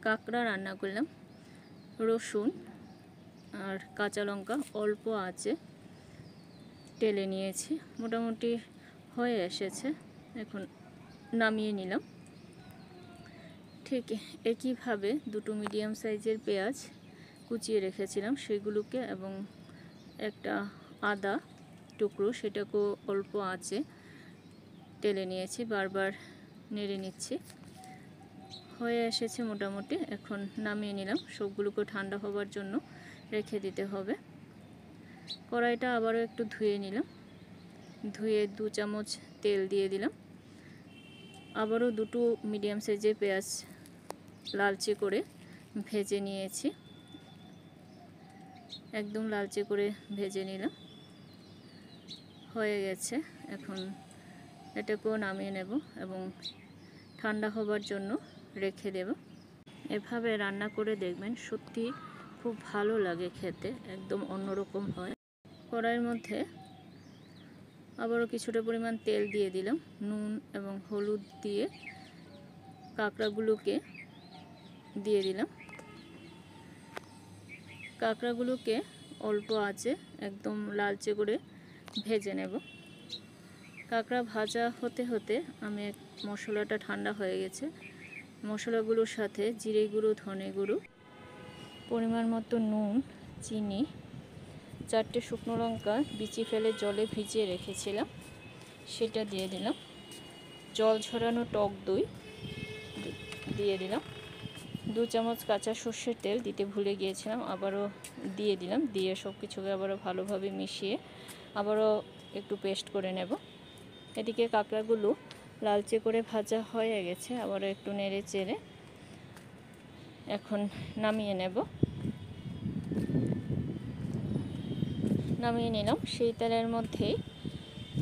কাঁকড়া রান্না করলাম। রসুন আর কাঁচা লঙ্কা অল্প আছে টেলে নিয়েছি, মোটামুটি হয়ে এসেছে। এখন নামিয়ে নিলাম। ঠিক একইভাবে দুটো মিডিয়াম সাইজের পেঁয়াজ কুচিয়ে রেখেছিলাম সেগুলোকে, এবং একটা আদা টুকরো সেটাকেও অল্প আঁচে টেলে নিয়েছি, বারবার নেড়ে নিচ্ছি। হয়ে এসেছে মোটামুটি, এখন নামিয়ে নিলাম। সবগুলোকে ঠান্ডা হবার জন্য রেখে দিতে হবে। কড়াইটা আবারও একটু ধুয়ে নিলাম, ধুয়ে 2 চামচ তেল দিয়ে দিলাম। আবারও দুটো মিডিয়াম সাইজের পেঁয়াজ লালচে করে ভেজে নিয়েছি, একদম লালচে করে ভেজে নিলাম। হয়ে গেছে, এখন এটাকেও নামিয়ে নেব এবং ঠান্ডা হবার জন্য রেখে দেব। এভাবে রান্না করে দেখবেন, সত্যি খুব ভালো লাগে খেতে, একদম অন্যরকম হয়। কড়াইয়ের মধ্যে আবারও কিছুটা পরিমাণ তেল দিয়ে দিলাম, নুন এবং হলুদ দিয়ে কাঁকড়াগুলোকে দিয়ে দিলাম। কাঁকড়াগুলোকে অল্প আঁচে একদম লালচে করে ভেজে নেব। কাঁকড়া ভাজা হতে হতে আমি মশলাটা ঠান্ডা হয়ে গেছে, মশলাগুলোর সাথে জিরে গুঁড়ো, ধনে গুঁড়ো, পরিমাণ মতো নুন, চিনি, 4টে শুকনো লঙ্কা বিচি ফেলে জলে ভিজিয়ে রেখেছিলাম সেটা দিয়ে দিলাম। জল ঝরানো টক দই দিয়ে দিলাম। 2 চামচ কাঁচা সর্ষের তেল দিতে ভুলে গিয়েছিলাম, আবারও দিয়ে দিলাম। দিয়ে সব কিছুকে আবারও ভালোভাবে মিশিয়ে আবারও একটু পেস্ট করে নেব। এদিকে কাঁকড়াগুলো লালচে করে ভাজা হয়ে গেছে, আবারও একটু নেড়ে চেড়ে এখন নামিয়ে নেব। নামিয়ে নিলাম। সেই তেলের মধ্যেই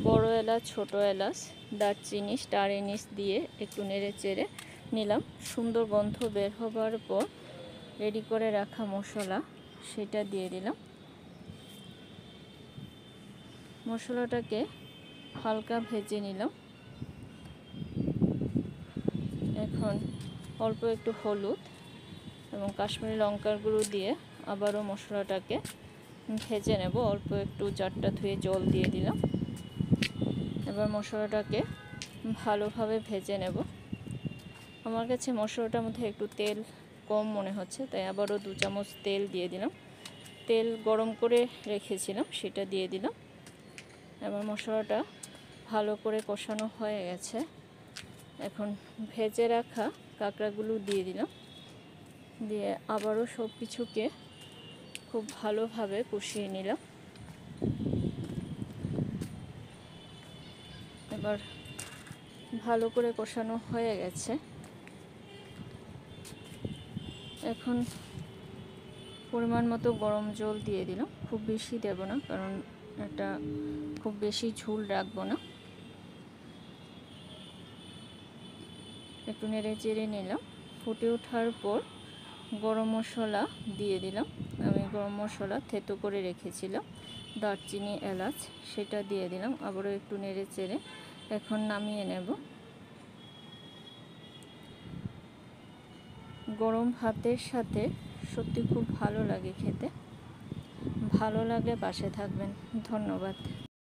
বড় এলাচ, ছোট এলাচ, দারচিনি, স্টার এনিস দিয়ে একটু নেড়ে চেড়ে নিলাম। সুন্দর গন্ধ বের হবার পর রেডি করে রাখা মশলা সেটা দিয়ে দিলাম। মশলাটাকে হালকা ভেজে নিলাম। এখন অল্প একটু হলুদ এবং কাশ্মীরি লঙ্কার গুঁড়ো দিয়ে আবারও মশলাটাকে ভেজে নেব। অল্প একটু জারটা ধুয়ে জল দিয়ে দিলাম। এবার মশলাটাকে ভালোভাবে ভেজে নেব। আমার কাছে মশলাটার মধ্যে একটু তেল কম মনে হচ্ছে, তাই আবারও 2 চামচ তেল দিয়ে দিলাম। তেল গরম করে রেখেছিলাম সেটা দিয়ে দিলাম। এবার মশলাটা ভালো করে কষানো হয়ে গেছে, এখন ভেজে রাখা কাঁকড়াগুলো দিয়ে দিলাম। দিয়ে আবারও সব কিছুকে খুব ভালোভাবে কষিয়ে নিলাম। এবার ভালো করে কষানো হয়ে গেছে, এখন পরিমাণ মতো গরম জল দিয়ে দিলাম। খুব বেশি দেব না, কারণ এটা খুব বেশি ঝোল রাখবো না। একটু নেড়ে চেড়ে নিলাম। ফুটে ওঠার পর গরম মশলা দিয়ে দিলাম। আমি গরম মশলা থেতো করে রেখেছিলাম, দারচিনি, এলাচ, সেটা দিয়ে দিলাম। আবারও একটু নেড়ে চেড়ে এখন নামিয়ে নেব। গরম ভাতের সাথে সত্যি খুব ভালো লাগে খেতে। ভালো লাগলে পাশে থাকবেন। ধন্যবাদ।